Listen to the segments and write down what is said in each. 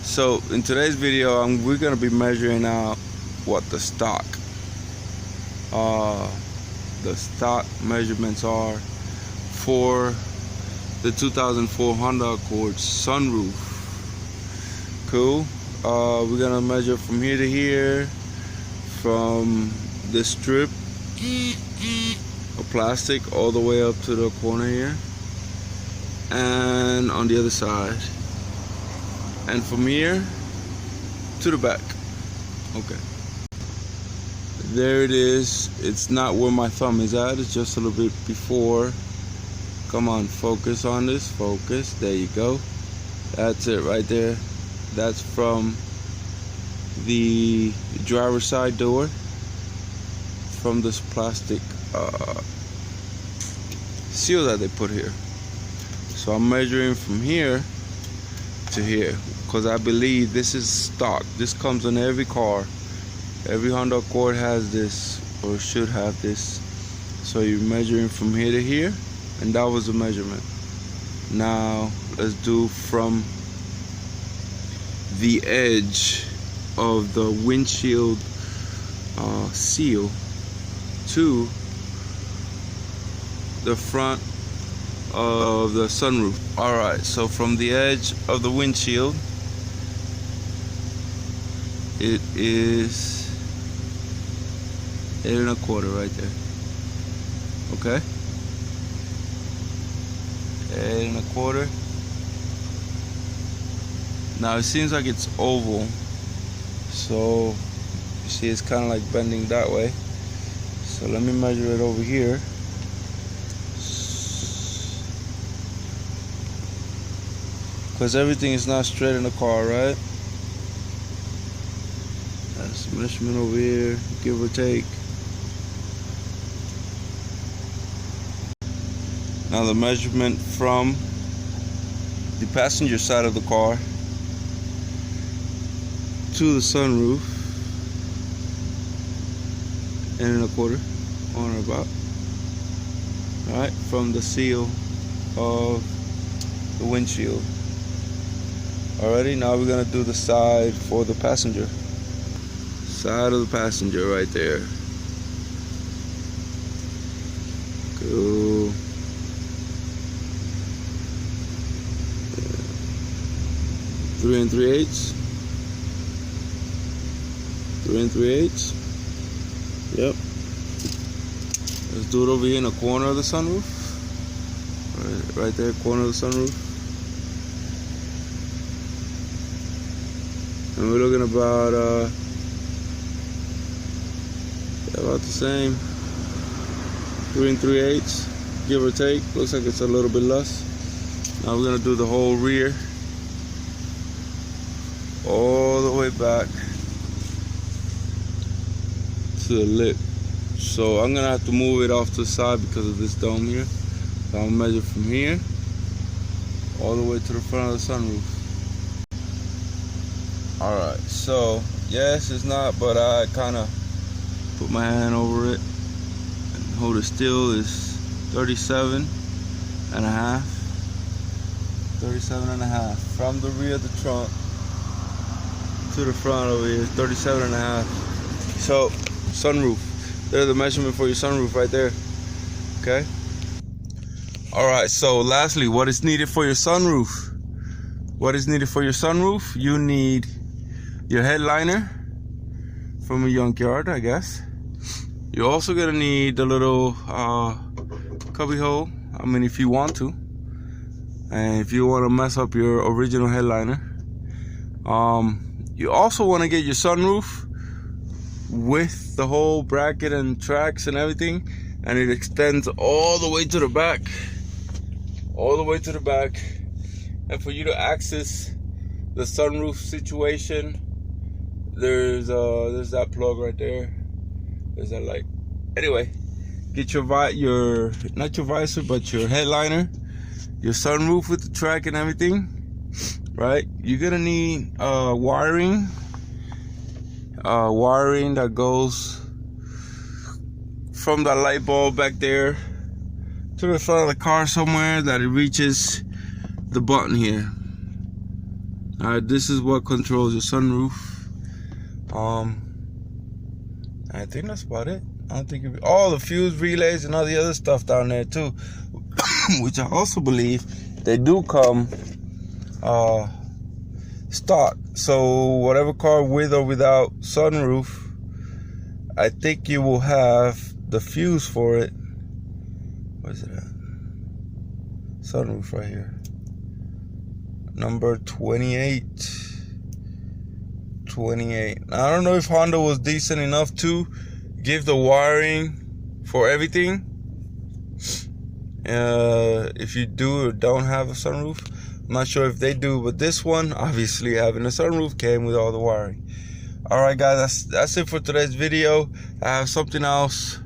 So in today's video, we're gonna be measuring out what the stock measurements are for the 2004 Honda Accord Sunroof. Cool. We're gonna measure from here to here, from this strip of plastic all the way up to the corner here, and on the other side, and from here to the back. Okay, there it is. It's not where my thumb is at, it's just a little bit before. Come on, focus on this, focus. There you go. That's it right there. That's from the driver's side door, from this plastic seal that they put here. So I'm measuring from here to here, because I believe this is stock. This comes on every car. Every Honda Accord has this, or should have this. So you're measuring from here to here, and that was the measurement. Now let's do from the edge of the windshield seal to the front of the sunroof. Alright, so from the edge of the windshield, it is 8 1/4 right there. Okay, 8 1/4. Now it seems like it's oval, so you see it's kind of like bending that way. So let me measure it over here. Because everything is not straight in the car, right? That's the measurement over here, give or take. Now the measurement from the passenger side of the car to the sunroof, 8 1/4, on or about. Alright, from the seal of the windshield. Alrighty, now we're gonna do the side for the passenger. Side of the passenger right there. Cool. 3 3/8. 3 3/8. Yep. Let's do it over here in the corner of the sunroof. Right there, corner of the sunroof. And we're looking about the same. 3 3/8, give or take. Looks like it's a little bit less. Now we're gonna do the whole rear, all the way back to the lip. So I'm gonna have to move it off to the side because of this dome here. So I'll measure from here all the way to the front of the sunroof. Alright, so yes, it's not, but I kind of put my hand over it and hold it still. Is 37 and a half. 37 and a half from the rear of the trunk to the front over here. 37 and a half. So sunroof, there's the measurement for your sunroof right there. Okay. Alright, so lastly, what is needed for your sunroof? What is needed for your sunroof? You need your headliner from a junkyard, I guess. You're also gonna need the little cubby hole. I mean, if you want to, and if you want to mess up your original headliner. You also want to get your sunroof with the whole bracket and tracks and everything, and it extends all the way to the back, all the way to the back. And for you to access the sunroof situation, there's that plug right there. There's that light. Anyway, get your not your visor, but your headliner, your sunroof with the track and everything. Right? You're gonna need wiring that goes from that light bulb back there to the front of the car somewhere, that it reaches the button here. Alright, this is what controls your sunroof. I think that's about it. I don't think all the fuse relays and all the other stuff down there too, which I also believe they do come stock. So whatever car with or without sunroof, I think you will have the fuse for it. Where's it at? Sunroof right here. Number 28. I don't know if Honda was decent enough to give the wiring for everything. If you do or don't have a sunroof, I'm not sure if they do, but this one, obviously having a sunroof, came with all the wiring. Alright guys, that's it for today's video. I have something else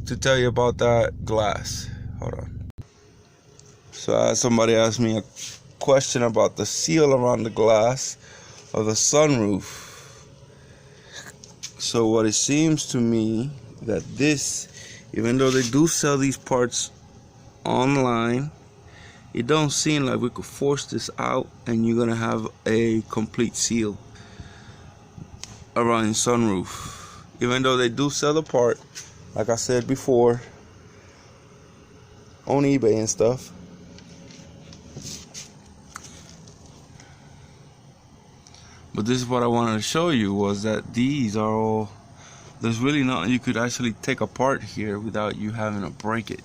to tell you about that glass. Hold on. So I had somebody ask me a question about the seal around the glass of the sunroof. So what it seems to me that this, even though they do sell these parts online, it don't seem like we could force this out and you're gonna have a complete seal around your sunroof. Even though they do sell the part, like I said before, on eBay and stuff. But this is what I wanted to show you, was that these are all, there's really nothing you could actually take apart here without you having to break it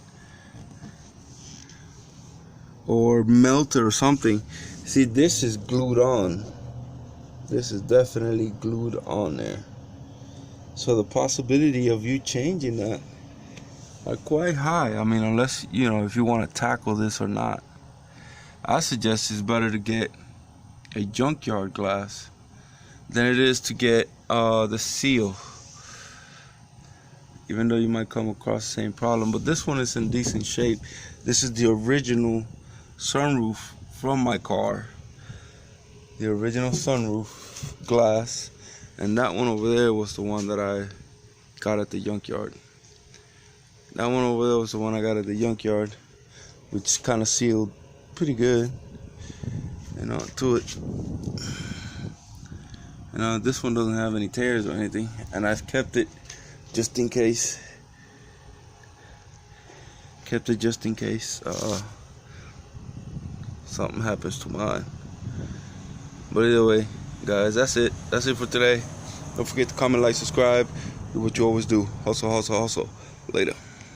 or melt it or something. See, this is glued on. This is definitely glued on there. So the possibility of you changing that are quite high. I mean, unless, you know, if you want to tackle this or not. I suggest it's better to get a junkyard glass than it is to get the seal, even though you might come across the same problem. But this one is in decent shape. This is the original sunroof from my car, the original sunroof glass, and that one over there was the one that I got at the junkyard. That one over there was the one I got at the junkyard, which kind of sealed pretty good, you know, to it. You know, this one doesn't have any tears or anything, and I've kept it just in case. Something happens to mine. But either way, guys, that's it for today. Don't forget to comment, like, subscribe, do what you always do. Hustle, hustle, hustle. Later.